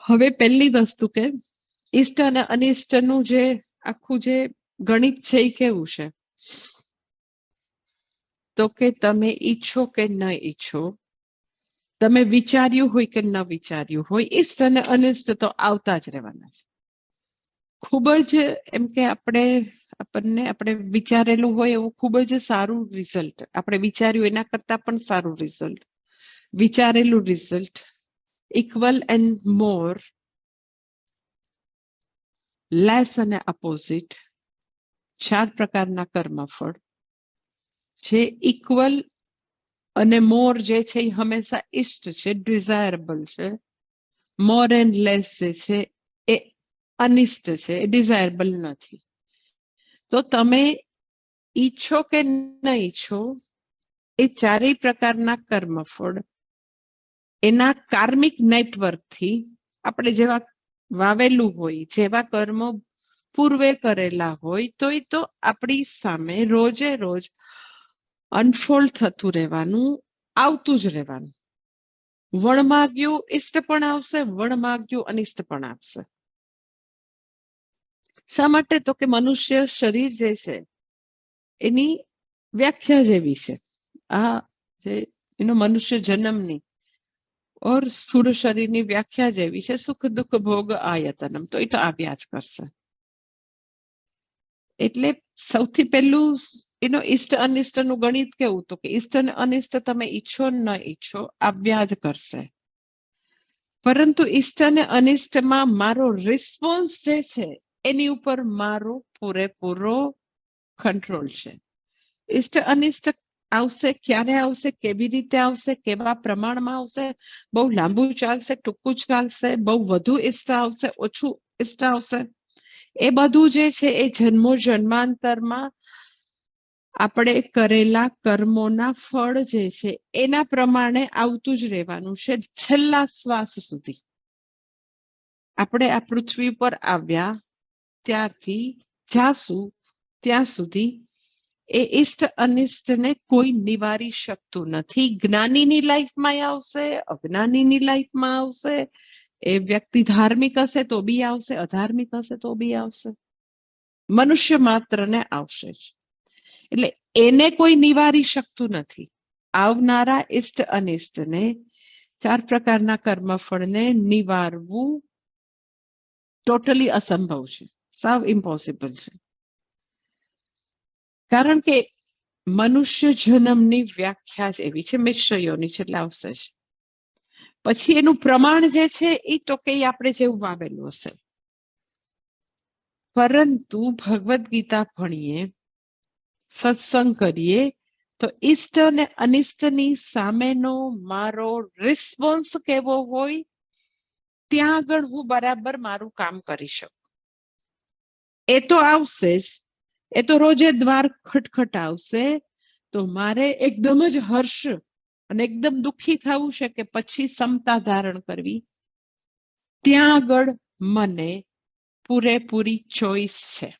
હવે પહેલી વસ્તુ કે ઇષ્ટ અને અનિષ્ટનું જે આખું જે ગણિત છે એ કેવું છે, તો કે તમે ઈચ્છો કે ન ઈચ્છો, તમે વિચાર્યું હોય કે ન વિચાર્યું હોય, ઇષ્ટ અને અનિષ્ટ તો આવતા જ રહેવાના છે. ખૂબ જ એમ કે આપણે વિચારેલું હોય એવું ખૂબ જ સારું રિઝલ્ટ, આપણે વિચાર્યું એના કરતા પણ સારું રિઝલ્ટ, વિચારેલું result, equal and more, less અને અપોઝિટ, 4 પ્રકારના કર્મફળ જે ઇક્વલ અને મોર જે છે એ હંમેશા ઇષ્ટ છે, ડિઝાયરેબલ છે. મોર એન્ડ લેસ જે છે એ અનિષ્ટ છે, એ ડિઝાયરેબલ નથી. તો તમે ઈચ્છો કે ન ઈચ્છો, એ ચારેય પ્રકારના કર્મફળ એના કાર્મિક નેટવર્કથી આપણે જેવા વાવેલું હોય, જેવા કર્મો પૂર્વે કરેલા હોય, તો એ તો આપણી સામે રોજે રોજ અનફોલ્ડ થતું રહેવાનું, આવતું જ રહેવાનું. વણમાગ્યું ઇષ્ટ પણ આવશે, વણમાગ્યું અનિષ્ટ પણ આવશે. શા માટે? તો કે મનુષ્ય શરીર જે છે એની વ્યાખ્યા જેવી છે. આ જે એનો મનુષ્ય જન્મની ઓર સ્થૂળ શરીરની વ્યાખ્યા જેવી છે, સુખ દુઃખ ભોગ આયતનમ, તો એ તો આવ્યા જ કરશે. એટલે સૌથી પહેલું એનો ઇષ્ટ અનિષ્ટનું ગણિત કેવું, તો કે ઇષ્ટ અને અનિષ્ટ તમે ઈચ્છો ન ઈચ્છો આવ્યા જ કરશે. પરંતુ ઇષ્ટ અને અનિષ્ટમાં મારો રિસ્પોન્સ જે છે એની ઉપર મારો પૂરેપૂરો કંટ્રોલ છે. ઇષ્ટ અનિષ્ટ આવશે, ક્યારે આવશે, કેવી રીતે આવશે, કેવા પ્રમાણમાં આવશે, બહુ લાંબુ ચાલશે, ટૂંકું ચાલશે, બહુ વધુ ઇષ્ટ આવશે, ઓછું ઇષ્ટ આવશે, એ બધું જે છે એ જન્મો જન્માંતરમાં આપણે કરેલા કર્મોના ફળ જે છે એના પ્રમાણે આવતું જ રહેવાનું છે છેલ્લા શ્વાસ સુધી. આપણે આ પૃથ્વી પર આવ્યા ત્યારથી જાશું ત્યાં સુધી એ ઇષ્ટ અનિષ્ટને કોઈ નિવારી શકતું નથી. જ્ઞાનીની લાઈફમાં આવશે, અજ્ઞાનીની લાઈફમાં આવશે, એ વ્યક્તિ ધાર્મિક હશે તો બી આવશે, અધાર્મિક હશે તો બી આવશે, મનુષ્ય માત્રને આવશે જ. એટલે એને કોઈ નિવારી શકતું નથી. આવનારા ઇષ્ટ અનિષ્ટને, 4 પ્રકારના કર્મફળને નિવારવું ટોટલી અસંભવ છે, સાવ ઇમ્પોસિબલ છે. કારણ કે મનુષ્ય જન્મની વ્યાખ્યા જ એવી છે, મિશ્ર યોનિ છે એટલે આવશે જ. પછી એનું પ્રમાણ જે છે એ તો કે આપણે જેવું વાવેલું હશે. પરંતુ ભગવદ્ ગીતા ભણીએ, સત્સંગ કરીએ, તો ઇષ્ટ અને અનિષ્ટની સામેનો મારો રિસ્પોન્સ કેવો હોય, ત્યાં આગળ હું બરાબર મારું કામ કરી શકું. એ તો આવશે જ, એ તો રોજે દ્વાર ખટખટાવશે, તો મારે એકદમ જ હર્ષ અને એકદમ દુઃખી થવું છે કે પછી સમતા ધારણ કરવી, ત્યાં આગળ મને પૂરેપૂરી ચોઈસ છે.